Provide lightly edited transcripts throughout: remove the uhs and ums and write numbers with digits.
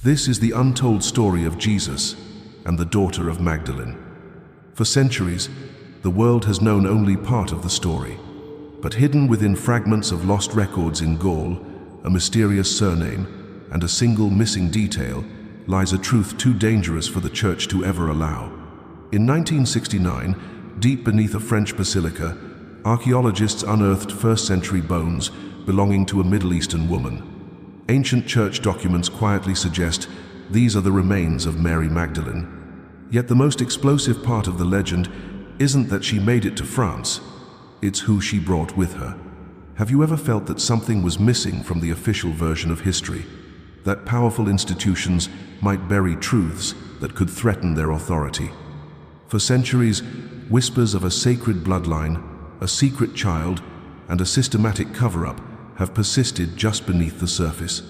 This is the untold story of Jesus and the daughter of Magdalene. For centuries, the world has known only part of the story, but hidden within fragments of lost records in GAUL, a mysterious surname, and a single missing detail, lies a truth too dangerous for the Church to ever allow. In 1969, deep beneath a French basilica, archaeologists unearthed first-century bones belonging to a Middle Eastern woman. Ancient church documents quietly suggest these are the remains of Mary Magdalene. Yet the most explosive part of the legend isn't that she made it to France, it's who she brought with her. Have you ever felt that something was missing from the official version of history? That powerful institutions might bury truths that could threaten their authority? For centuries, whispers of a sacred bloodline, a secret child, and a systematic cover-up have persisted just beneath the surface.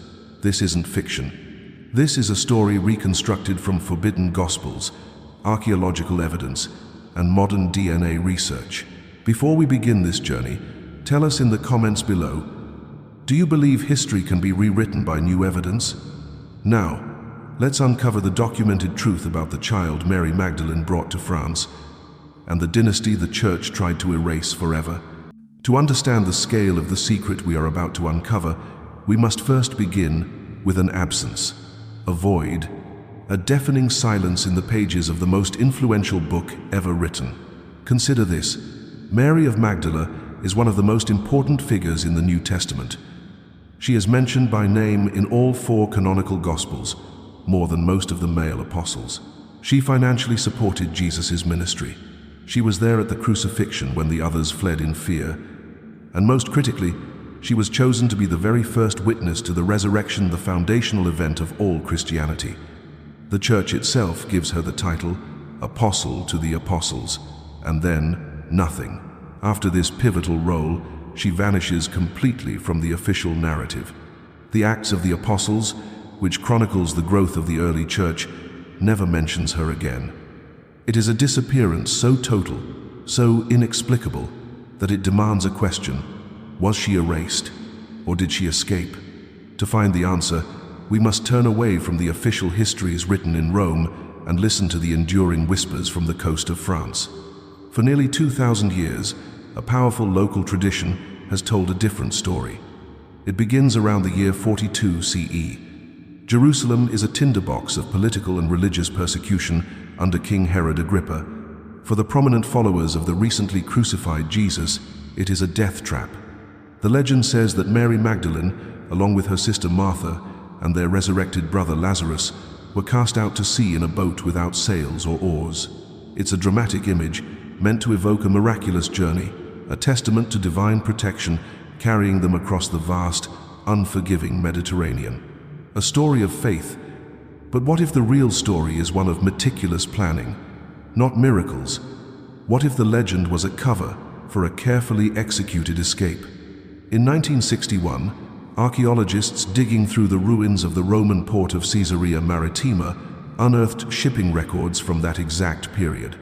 This isn't fiction. This is a story reconstructed from forbidden gospels, archaeological evidence, and modern DNA research. Before we begin this journey, tell us in the comments below, do you believe history can be rewritten by new evidence? Now, let's uncover the documented truth about the child Mary Magdalene brought to France and the dynasty the Church tried to erase forever. To understand the scale of the secret we are about to uncover, we must first begin with an absence, a void, a deafening silence in the pages of the most influential book ever written. Consider this: Mary of Magdala is one of the most important figures in the New Testament. She is mentioned by name in all 4 canonical Gospels, more than most of the male apostles. She financially supported Jesus' ministry. She was there at the crucifixion when the others fled in fear. And most critically, she was chosen to be the very first witness to the resurrection, the foundational event of all Christianity. The Church itself gives her the title Apostle to the Apostles, and then nothing. After this pivotal role, she vanishes completely from the official narrative. The Acts of the Apostles, which chronicles the growth of the early Church, never mentions her again. It is a disappearance so total, so inexplicable, that it demands a question: was she erased, or did she escape? To find the answer, we must turn away from the official histories written in Rome and listen to the enduring whispers from the coast of France. For nearly 2,000 years, a powerful local tradition has told a different story. It begins around the year 42 CE. Jerusalem is a tinderbox of political and religious persecution under King Herod Agrippa. For the prominent followers of the recently crucified Jesus, it is a death trap. The legend says that Mary Magdalene, along with her sister Martha and their resurrected brother Lazarus, were cast out to sea in a boat without sails or oars. It's a dramatic image meant to evoke a miraculous journey, a testament to divine protection carrying them across the vast, unforgiving Mediterranean. A story of faith. But what if the real story is one of meticulous planning, not miracles? What if the legend was a cover for a carefully executed escape? In 1961, archaeologists digging through the ruins of the Roman port of Caesarea Maritima unearthed shipping records from that exact period.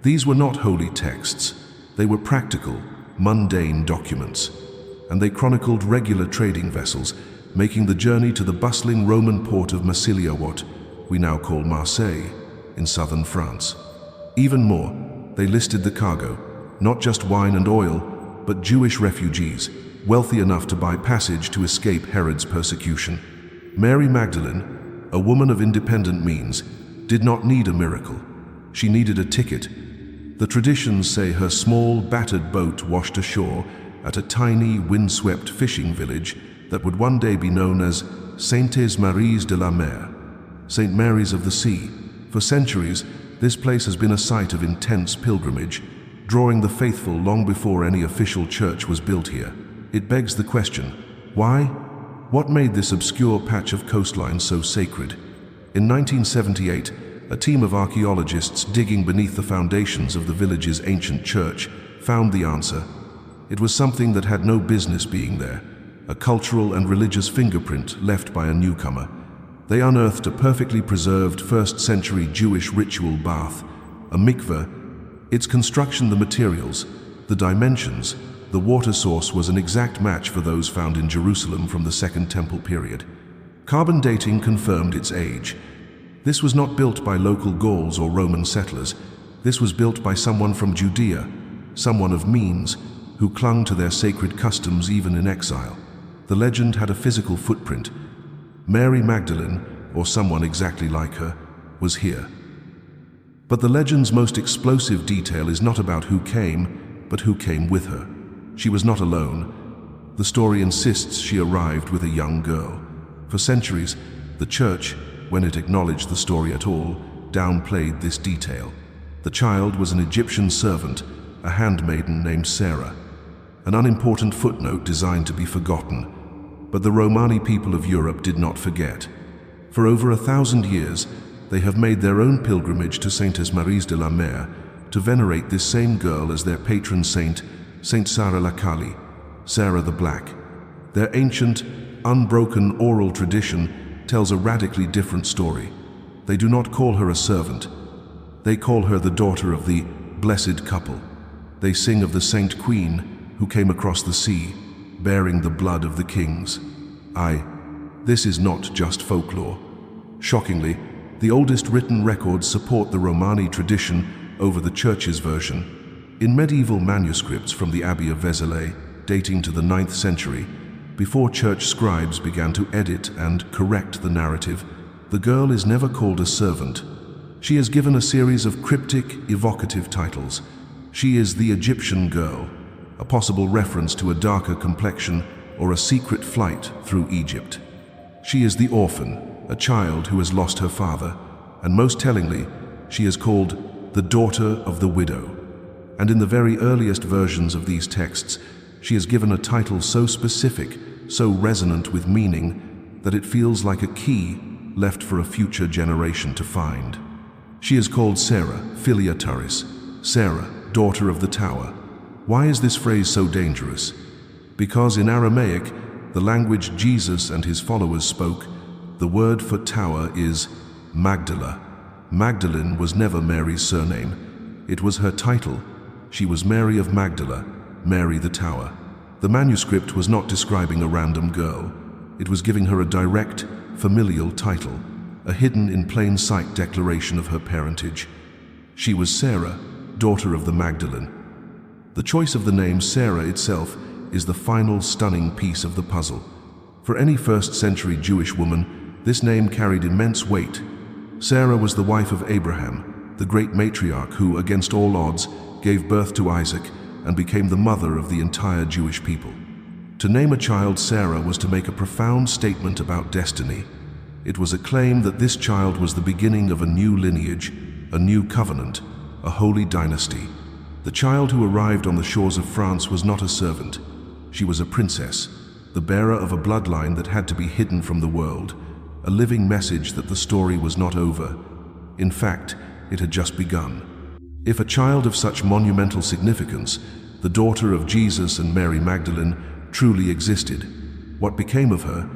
These were not holy texts. They were practical, mundane documents, and they chronicled regular trading vessels making the journey to the bustling Roman port of Massilia, what we now call Marseille, in southern France. Even more, they listed the cargo, not just wine and oil, but Jewish refugees, wealthy enough to buy passage to escape Herod's persecution. Mary Magdalene, a woman of independent means, did not need a miracle. She needed a ticket. The traditions say her small, battered boat washed ashore at a tiny, windswept fishing village that would one day be known as Saintes-Maries-de-la-Mer, St. Mary's of the Sea. For centuries, this place has been a site of intense pilgrimage, drawing the faithful long before any official church was built here. It begs the question, why? What made this obscure patch of coastline so sacred? In 1978, a team of archaeologists digging beneath the foundations of the village's ancient church found the answer. It was something that had no business being there, a cultural and religious fingerprint left by a newcomer. They unearthed a perfectly preserved first-century Jewish ritual bath, a mikveh. Its construction, the materials, the dimensions, the water source was an exact match for those found in Jerusalem from the Second Temple period. Carbon dating confirmed its age. This was not built by local Gauls or Roman settlers. This was built by someone from Judea, someone of means, who clung to their sacred customs even in exile. The legend had a physical footprint. Mary Magdalene, or someone exactly like her, was here. But the legend's most explosive detail is not about who came, but who came with her. She was not alone. The story insists she arrived with a young girl. For centuries, the Church, when it acknowledged the story at all, downplayed this detail. The child was an Egyptian servant, a handmaiden named Sarah, an unimportant footnote designed to be forgotten. But the Romani people of Europe did not forget. For over 1,000 years, they have made their own pilgrimage to Saintes-Maries-de-la-Mer to venerate this same girl as their patron saint, Saint Sarah la Kali, Sarah the Black. Their ancient, unbroken oral tradition tells a radically different story. They do not call her a servant. They call her the daughter of the blessed couple. They sing of the Saint Queen who came across the sea, bearing the blood of the kings. This is not just folklore. Shockingly, the oldest written records support the Romani tradition over the Church's version. In medieval manuscripts from the Abbey of Vézelay, dating to the 9th century, before Church scribes began to edit and correct the narrative, the girl is never called a servant. She is given a series of cryptic, evocative titles. She is the Egyptian girl, a possible reference to a darker complexion or a secret flight through Egypt. She is the orphan, a child who has lost her father, and most tellingly, she is called the daughter of the widow. And in the very earliest versions of these texts, she is given a title so specific, so resonant with meaning, that it feels like a key left for a future generation to find. She is called Sarah, filia turris, Sarah, daughter of the tower. Why is this phrase so dangerous? Because in Aramaic, the language Jesus and his followers spoke, the word for tower is Magdala. Magdalene was never Mary's surname. It was her title. She was Mary of Magdala, Mary the Tower. The manuscript was not describing a random girl. It was giving her a direct, familial title, a hidden in plain sight declaration of her parentage. She was Sarah, daughter of the Magdalene. The choice of the name Sarah itself is the final stunning piece of the puzzle. For any first-century Jewish woman, this name carried immense weight. Sarah was the wife of Abraham, the great matriarch who, against all odds, gave birth to Isaac and became the mother of the entire Jewish people. To name a child Sarah was to make a profound statement about destiny. It was a claim that this child was the beginning of a new lineage, a new covenant, a holy dynasty. The child who arrived on the shores of France was not a servant. She was a princess, the bearer of a bloodline that had to be hidden from the world, a living message that the story was not over. In fact, it had just begun. If a child of such monumental significance, the daughter of Jesus and Mary Magdalene, truly existed, what became of her?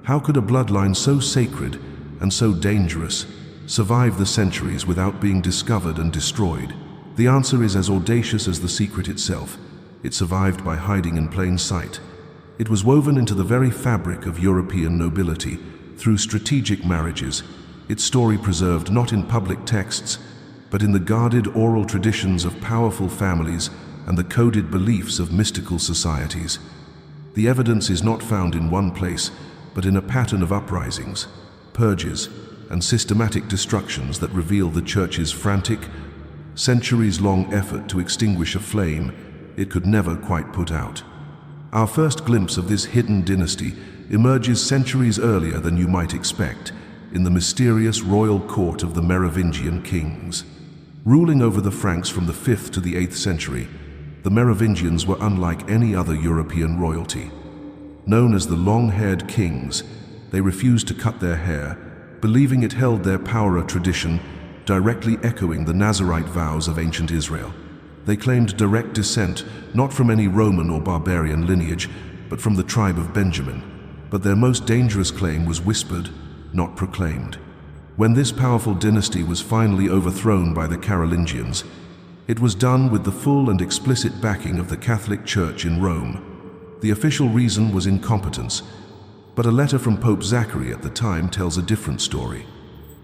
How could a bloodline so sacred and so dangerous survive the centuries without being discovered and destroyed? The answer is as audacious as the secret itself. It survived by hiding in plain sight. It was woven into the very fabric of European nobility through strategic marriages, its story preserved not in public texts, but in the guarded oral traditions of powerful families and the coded beliefs of mystical societies. The evidence is not found in one place, but in a pattern of uprisings, purges, and systematic destructions that reveal the Church's frantic, centuries-long effort to extinguish a flame it could never quite put out. Our first glimpse of this hidden dynasty emerges centuries earlier than you might expect, in the mysterious royal court of the Merovingian kings. Ruling over the Franks from the 5th to the 8th century, the Merovingians were unlike any other European royalty. Known as the long-haired kings, they refused to cut their hair, believing it held their power a tradition directly echoing the Nazirite vows of ancient Israel. They claimed direct descent not from any Roman or barbarian lineage, but from the tribe of Benjamin. But their most dangerous claim was whispered, not proclaimed. When this powerful dynasty was finally overthrown by the Carolingians, it was done with the full and explicit backing of the Catholic Church in Rome. The official reason was incompetence, But a letter from Pope Zachary at the time tells a different story.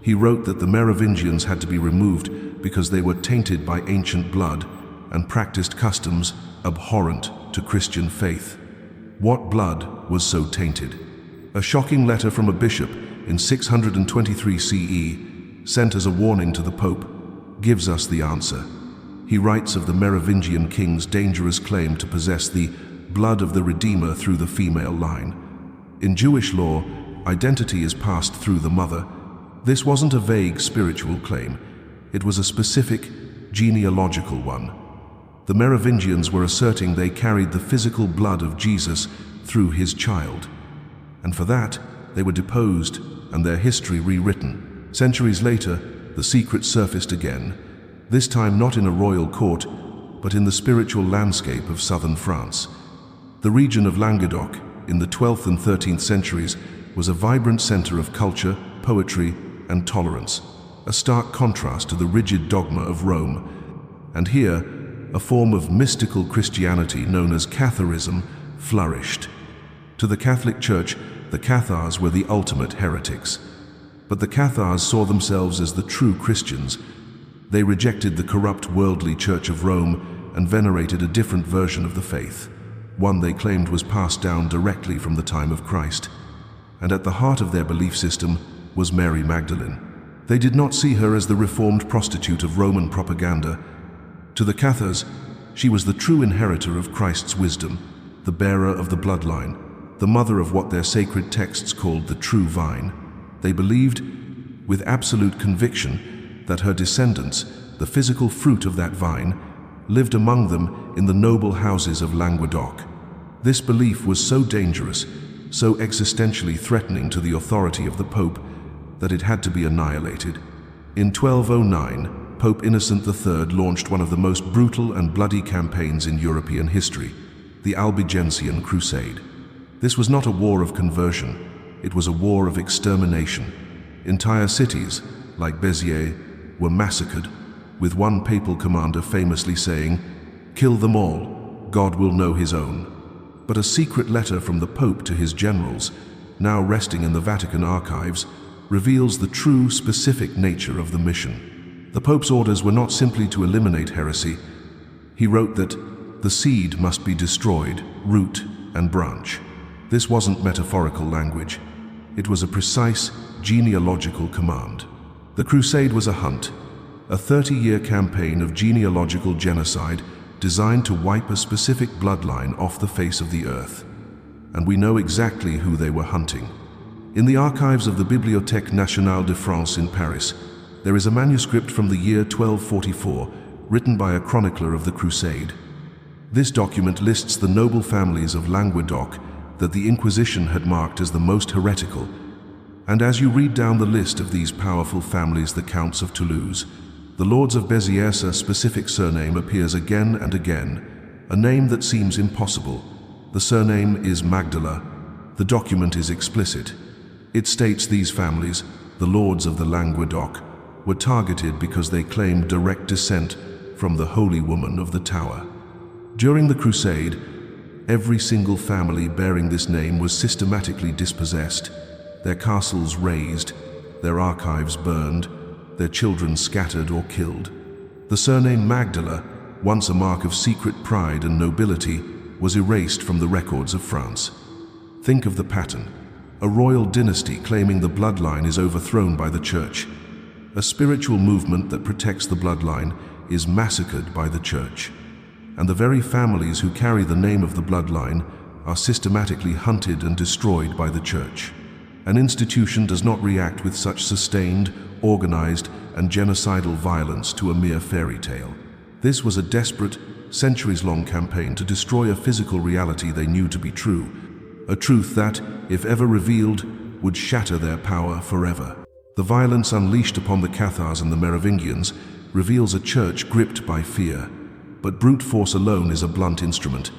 He wrote that the Merovingians had to be removed because they were tainted by ancient blood and practiced customs abhorrent to Christian faith. What blood was so tainted? A shocking letter from a bishop in 623 CE, sent as a warning to the Pope, gives us the answer. He writes of the Merovingian king's dangerous claim to possess the blood of the Redeemer through the female line. In Jewish law, identity is passed through the mother. This wasn't a vague spiritual claim. It was a specific, genealogical one. The Merovingians were asserting they carried the physical blood of Jesus through his child. And for that, they were deposed and their history rewritten. Centuries later, the secret surfaced again, this time not in a royal court, but in the spiritual landscape of southern France. The region of Languedoc, in the 12th and 13th centuries, was a vibrant center of culture, poetry, and tolerance, a stark contrast to the rigid dogma of Rome. And here, a form of mystical Christianity known as Catharism flourished. To the Catholic Church, the Cathars were the ultimate heretics. But the Cathars saw themselves as the true Christians. They rejected the corrupt worldly Church of Rome and venerated a different version of the faith, one they claimed was passed down directly from the time of Christ. And at the heart of their belief system was Mary Magdalene. They did not see her as the reformed prostitute of Roman propaganda. To the Cathars, she was the true inheritor of Christ's wisdom, the bearer of the bloodline, the mother of what their sacred texts called the true vine. They believed, with absolute conviction, that her descendants, the physical fruit of that vine, lived among them in the noble houses of Languedoc. This belief was so dangerous, so existentially threatening to the authority of the Pope, that it had to be annihilated. In 1209, Pope Innocent III launched one of the most brutal and bloody campaigns in European history, the Albigensian Crusade. This was not a war of conversion, it was a war of extermination. Entire cities, like Béziers, were massacred, with one papal commander famously saying, "Kill them all, God will know his own." But a secret letter from the Pope to his generals, now resting in the Vatican archives, reveals the true, specific nature of the mission. The Pope's orders were not simply to eliminate heresy. He wrote that the seed must be destroyed, root and branch. This wasn't metaphorical language. It was a precise, genealogical command. The crusade was a hunt, a 30-year campaign of genealogical genocide designed to wipe a specific bloodline off the face of the earth. And we know exactly who they were hunting. In the archives of the Bibliothèque Nationale de France in Paris, there is a manuscript from the year 1244, written by a chronicler of the crusade. This document lists the noble families of Languedoc that the Inquisition had marked as the most heretical. And as you read down the list of these powerful families, the Counts of Toulouse, the Lords of Béziers' specific surname appears again and again, a name that seems impossible. The surname is Magdala. The document is explicit. It states these families, the Lords of the Languedoc, were targeted because they claimed direct descent from the Holy Woman of the Tower. During the Crusade, every single family bearing this name was systematically dispossessed, their castles razed, their archives burned, their children scattered or killed. The surname Magdala, once a mark of secret pride and nobility, was erased from the records of France. Think of the pattern. A royal dynasty claiming the bloodline is overthrown by the church. A spiritual movement that protects the bloodline is massacred by the church. And the very families who carry the name of the bloodline are systematically hunted and destroyed by the church. An institution does not react with such sustained, organized, and genocidal violence to a mere fairy tale. This was a desperate, centuries-long campaign to destroy a physical reality they knew to be true, a truth that, if ever revealed, would shatter their power forever. The violence unleashed upon the Cathars and the Merovingians reveals a church gripped by fear. But brute force alone is a blunt instrument.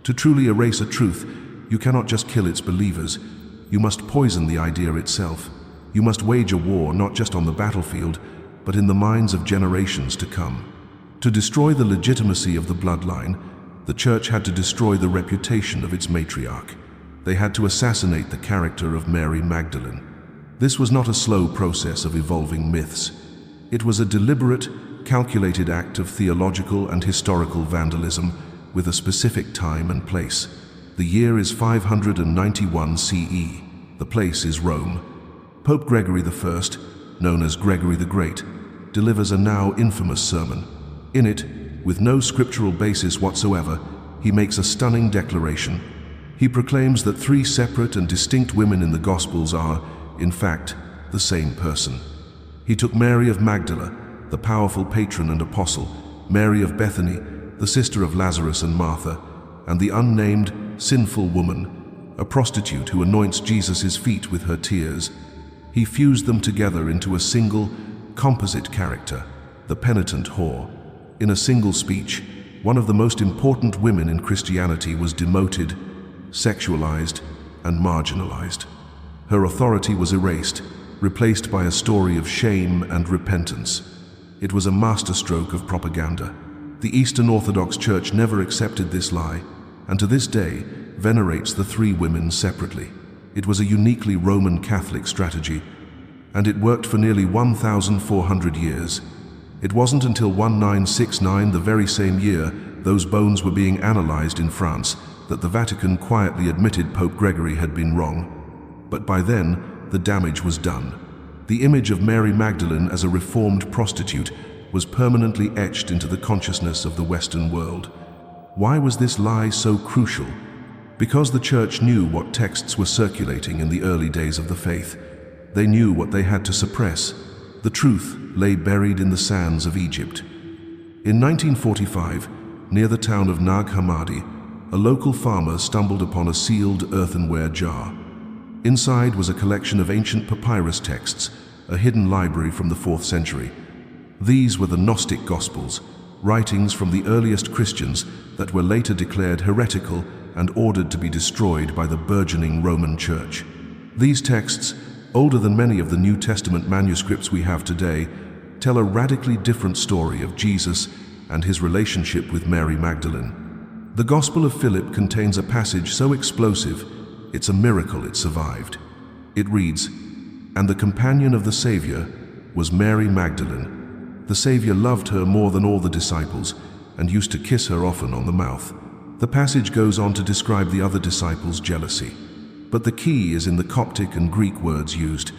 To truly erase a truth, you cannot just kill its believers. You must poison the idea itself. You must wage a war not just on the battlefield, but in the minds of generations to come. To destroy the legitimacy of the bloodline, the church had to destroy the reputation of its matriarch. They had to assassinate the character of Mary Magdalene. This was not a slow process of evolving myths. It was a deliberate, calculated act of theological and historical vandalism with a specific time and place. The year is 591 CE. The place is Rome. Pope Gregory I, known as Gregory the Great, delivers a now infamous sermon. In it, with no scriptural basis whatsoever, he makes a stunning declaration. He proclaims that three separate and distinct women in the Gospels are, in fact, the same person. He took Mary of Magdala, the powerful patron and apostle, Mary of Bethany, the sister of Lazarus and Martha, and the unnamed, sinful woman, a prostitute who anoints Jesus' feet with her tears. He fused them together into a single, composite character, the penitent whore. In a single speech, one of the most important women in Christianity was demoted, sexualized, and marginalized. Her authority was erased, replaced by a story of shame and repentance. It was a masterstroke of propaganda. The Eastern Orthodox Church never accepted this lie, and to this day venerates the three women separately. It was a uniquely Roman Catholic strategy, and it worked for nearly 1,400 years. It wasn't until 1969, the very same year those bones were being analyzed in France, that the Vatican quietly admitted Pope Gregory had been wrong. But by then, the damage was done. The image of Mary Magdalene as a reformed prostitute was permanently etched into the consciousness of the Western world. Why was this lie so crucial? Because the Church knew what texts were circulating in the early days of the faith. They knew what they had to suppress. The truth lay buried in the sands of Egypt. In 1945, near the town of Nag Hammadi, a local farmer stumbled upon a sealed earthenware jar. Inside was a collection of ancient papyrus texts, a hidden library from the 4th century. These were the Gnostic Gospels, writings from the earliest Christians that were later declared heretical and ordered to be destroyed by the burgeoning Roman Church. These texts, older than many of the New Testament manuscripts we have today, tell a radically different story of Jesus and his relationship with Mary Magdalene. The Gospel of Philip contains a passage so explosive, it's a miracle it survived. It reads, "And the companion of the Savior was Mary Magdalene. The Savior loved her more than all the disciples and used to kiss her often on the mouth." The passage goes on to describe the other disciples' jealousy. But the key is in the Coptic and Greek words used.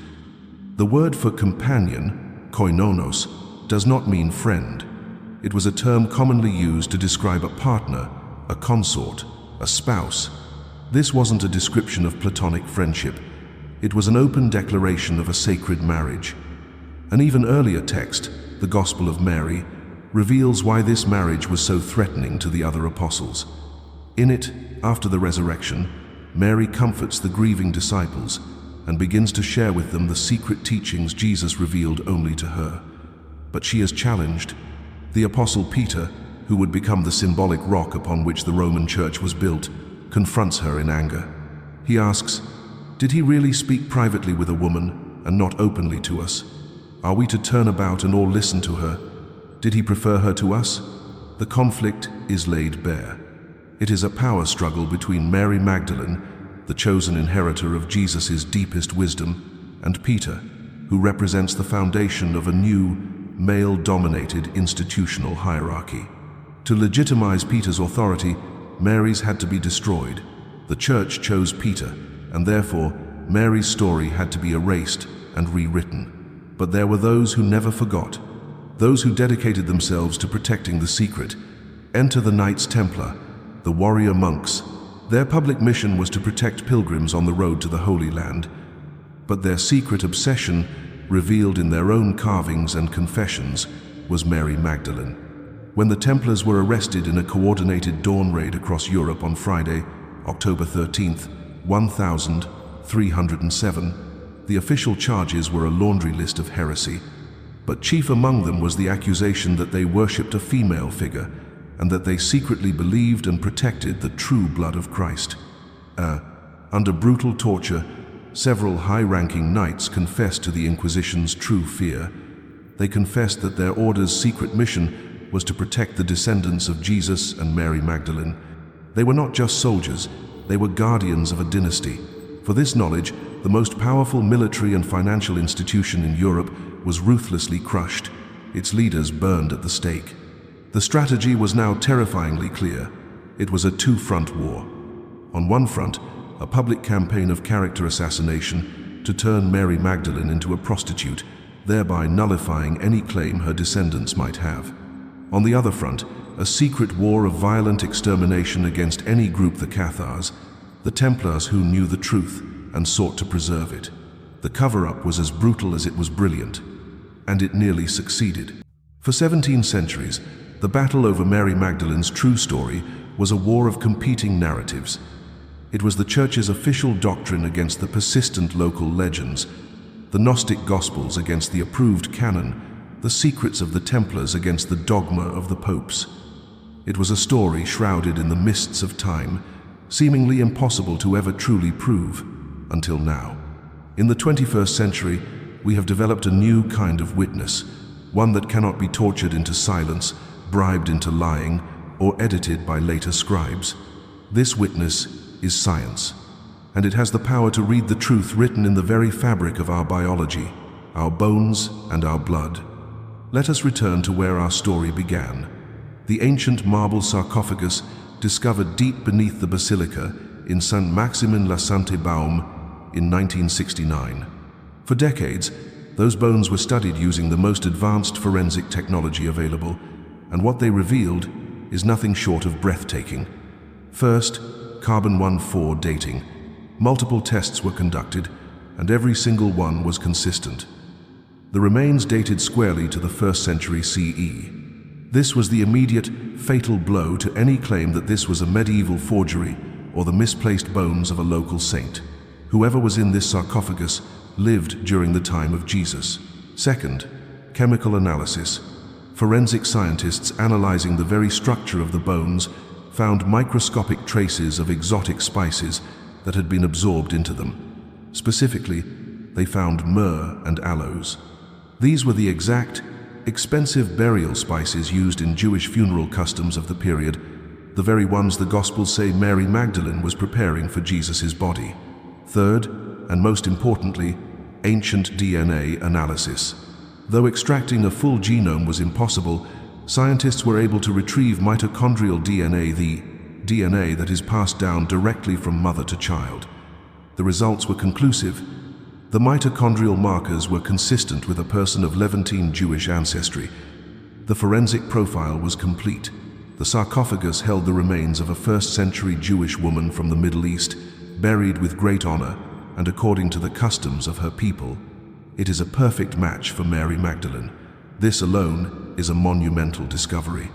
The word for companion, koinonos, does not mean friend. It was a term commonly used to describe a partner, a consort, a spouse. This wasn't a description of platonic friendship. It was an open declaration of a sacred marriage. An even earlier text, the Gospel of Mary, reveals why this marriage was so threatening to the other apostles. In it, after the resurrection, Mary comforts the grieving disciples and begins to share with them the secret teachings Jesus revealed only to her. But she is challenged. The Apostle Peter, who would become the symbolic rock upon which the Roman Church was built, confronts her in anger. He asks, "Did he really speak privately with a woman and not openly to us? Are we to turn about and all listen to her? Did he prefer her to us?" The conflict is laid bare. It is a power struggle between Mary Magdalene, the chosen inheritor of Jesus' deepest wisdom, and Peter, who represents the foundation of a new, male-dominated institutional hierarchy. To legitimize Peter's authority, Mary's had to be destroyed. The Church chose Peter, and therefore Mary's story had to be erased and rewritten. But there were those who never forgot, those who dedicated themselves to protecting the secret. Enter the Knights Templar, the warrior monks. Their public mission was to protect pilgrims on the road to the Holy Land, but their secret obsession, revealed in their own carvings and confessions, was Mary Magdalene. When the Templars were arrested in a coordinated dawn raid across Europe on Friday, October 13th, 1307, the official charges were a laundry list of heresy, but chief among them was the accusation that they worshipped a female figure and that they secretly believed and protected the true blood of Christ. Under brutal torture, several high-ranking knights confessed to the Inquisition's true fear. They confessed that their order's secret mission was to protect the descendants of Jesus and Mary Magdalene. They were not just soldiers, they were guardians of a dynasty. For this knowledge, the most powerful military and financial institution in Europe was ruthlessly crushed, its leaders burned at the stake. The strategy was now terrifyingly clear. It was a two-front war. On one front, a public campaign of character assassination to turn Mary Magdalene into a prostitute, thereby nullifying any claim her descendants might have. On the other front, a secret war of violent extermination against any group, the Cathars, the Templars who knew the truth and sought to preserve it. The cover-up was as brutal as it was brilliant, and it nearly succeeded. For 17 centuries, the battle over Mary Magdalene's true story was a war of competing narratives. It was the Church's official doctrine against the persistent local legends, the Gnostic Gospels against the approved canon, the secrets of the Templars against the dogma of the popes. It was a story shrouded in the mists of time, seemingly impossible to ever truly prove, until now. In the 21st century, we have developed a new kind of witness, one that cannot be tortured into silence, bribed into lying, or edited by later scribes. This witness is science, and it has the power to read the truth written in the very fabric of our biology, our bones and our blood. Let us return to where our story began. The ancient marble sarcophagus discovered deep beneath the basilica in Saint-Maximin-la-Sainte-Baume in 1969. For decades, those bones were studied using the most advanced forensic technology available, and what they revealed is nothing short of breathtaking. First, carbon-14 dating. Multiple tests were conducted, and every single one was consistent. The remains dated squarely to the 1st century CE. This was the immediate, fatal blow to any claim that this was a medieval forgery or the misplaced bones of a local saint. Whoever was in this sarcophagus lived during the time of Jesus. Second, chemical analysis. Forensic scientists analyzing the very structure of the bones found microscopic traces of exotic spices that had been absorbed into them. Specifically, they found myrrh and aloes. These were the exact, expensive burial spices used in Jewish funeral customs of the period, the very ones the Gospels say Mary Magdalene was preparing for Jesus' body. Third, and most importantly, ancient DNA analysis. Though extracting a full genome was impossible, scientists were able to retrieve mitochondrial DNA, the DNA that is passed down directly from mother to child. The results were conclusive. The mitochondrial markers were consistent with a person of Levantine Jewish ancestry. The forensic profile was complete. The sarcophagus held the remains of a 1st century Jewish woman from the Middle East, buried with great honor and according to the customs of her people. It is a perfect match for Mary Magdalene. This alone is a monumental discovery.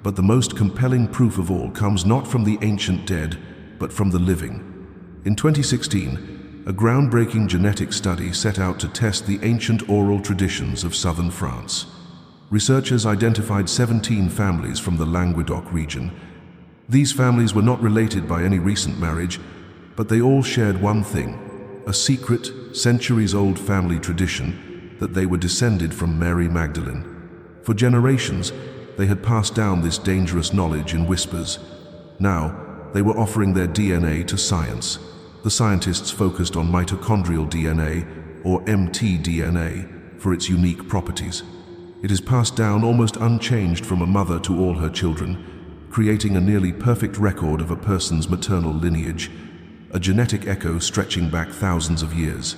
But the most compelling proof of all comes not from the ancient dead, but from the living. In 2016, a groundbreaking genetic study set out to test the ancient oral traditions of southern France. Researchers identified 17 families from the Languedoc region. These families were not related by any recent marriage, but they all shared one thing, a secret, centuries-old family tradition that they were descended from Mary Magdalene. For generations, they had passed down this dangerous knowledge in whispers. Now, they were offering their DNA to science. The scientists focused on mitochondrial DNA, or mtDNA, for its unique properties. It is passed down almost unchanged from a mother to all her children, creating a nearly perfect record of a person's maternal lineage, a genetic echo stretching back thousands of years.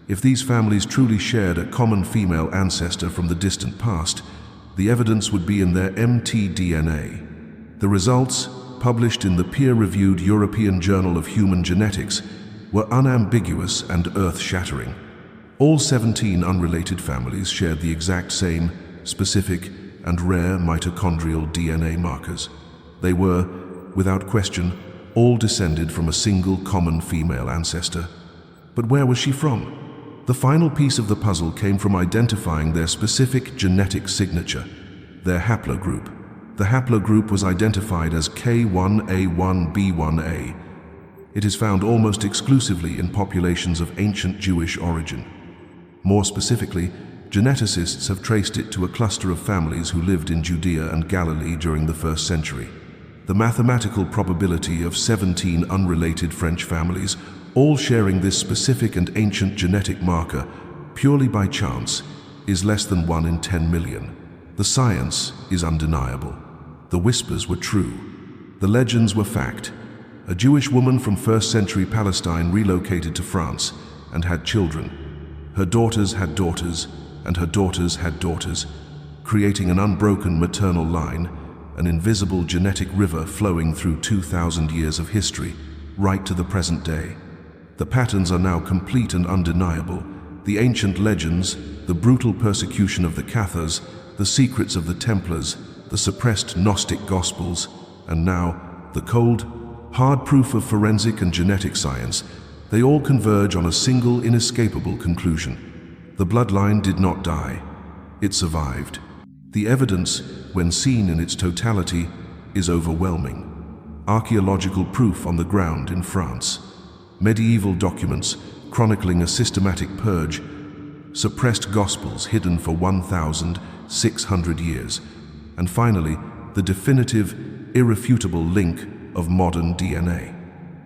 If these families truly shared a common female ancestor from the distant past, the evidence would be in their mtDNA. The results, published in the peer-reviewed European Journal of Human Genetics, were unambiguous and earth-shattering. All 17 unrelated families shared the exact same, specific, and rare mitochondrial DNA markers. They were, without question, all descended from a single common female ancestor. But where was she from? The final piece of the puzzle came from identifying their specific genetic signature, their haplogroup. The haplogroup was identified as K1A1B1A. It is found almost exclusively in populations of ancient Jewish origin. More specifically, geneticists have traced it to a cluster of families who lived in Judea and Galilee during the 1st century. The the mathematical probability of 17 unrelated French families, all sharing this specific and ancient genetic marker, purely by chance, is less than 1 in 10 million. The science is undeniable. The whispers were true. The legends were fact. A Jewish woman from first-century Palestine relocated to France and had children. Her daughters had daughters, and her daughters had daughters, creating an unbroken maternal line, an invisible genetic river flowing through 2,000 years of history, right to the present day. The patterns are now complete and undeniable. The ancient legends, the brutal persecution of the Cathars, the secrets of the Templars, the suppressed Gnostic Gospels, and now the cold, hard proof of forensic and genetic science, they all converge on a single inescapable conclusion. The bloodline did not die. It survived. The evidence, when seen in its totality, is overwhelming. Archaeological proof on the ground in France. Medieval documents chronicling a systematic purge. Suppressed Gospels hidden for 1,600 years. And finally, the definitive, irrefutable link of modern DNA.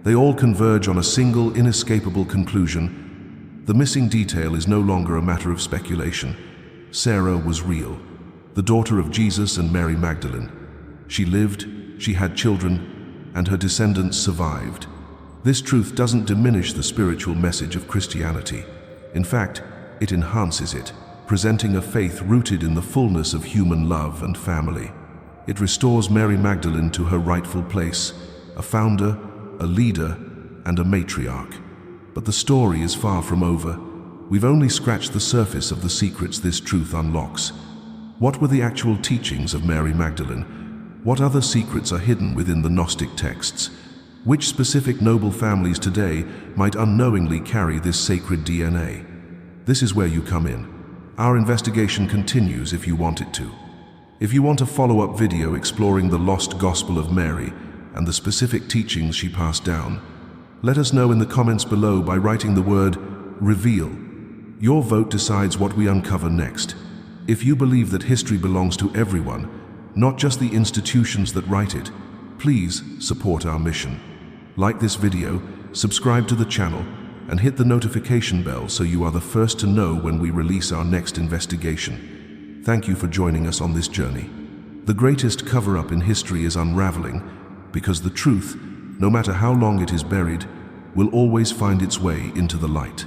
They all converge on a single, inescapable conclusion. The missing detail is no longer a matter of speculation. Sarah was real, the daughter of Jesus and Mary Magdalene. She lived, she had children, and her descendants survived. This truth doesn't diminish the spiritual message of Christianity. In fact, it enhances it, presenting a faith rooted in the fullness of human love and family. It restores Mary Magdalene to her rightful place, a founder, a leader, and a matriarch. But the story is far from over. We've only scratched the surface of the secrets this truth unlocks. What were the actual teachings of Mary Magdalene? What other secrets are hidden within the Gnostic texts? Which specific noble families today might unknowingly carry this sacred DNA? This is where you come in. Our investigation continues if you want it to. If you want a follow-up video exploring the lost Gospel of Mary and the specific teachings she passed down, let us know in the comments below by writing the word reveal. Your vote decides what we uncover next. If you believe that history belongs to everyone, not just the institutions that write it, please support our mission. Like this video, subscribe to the channel, and hit the notification bell so you are the first to know when we release our next investigation. Thank you for joining us on this journey. The greatest cover-up in history is unraveling, because the truth, no matter how long it is buried, will always find its way into the light.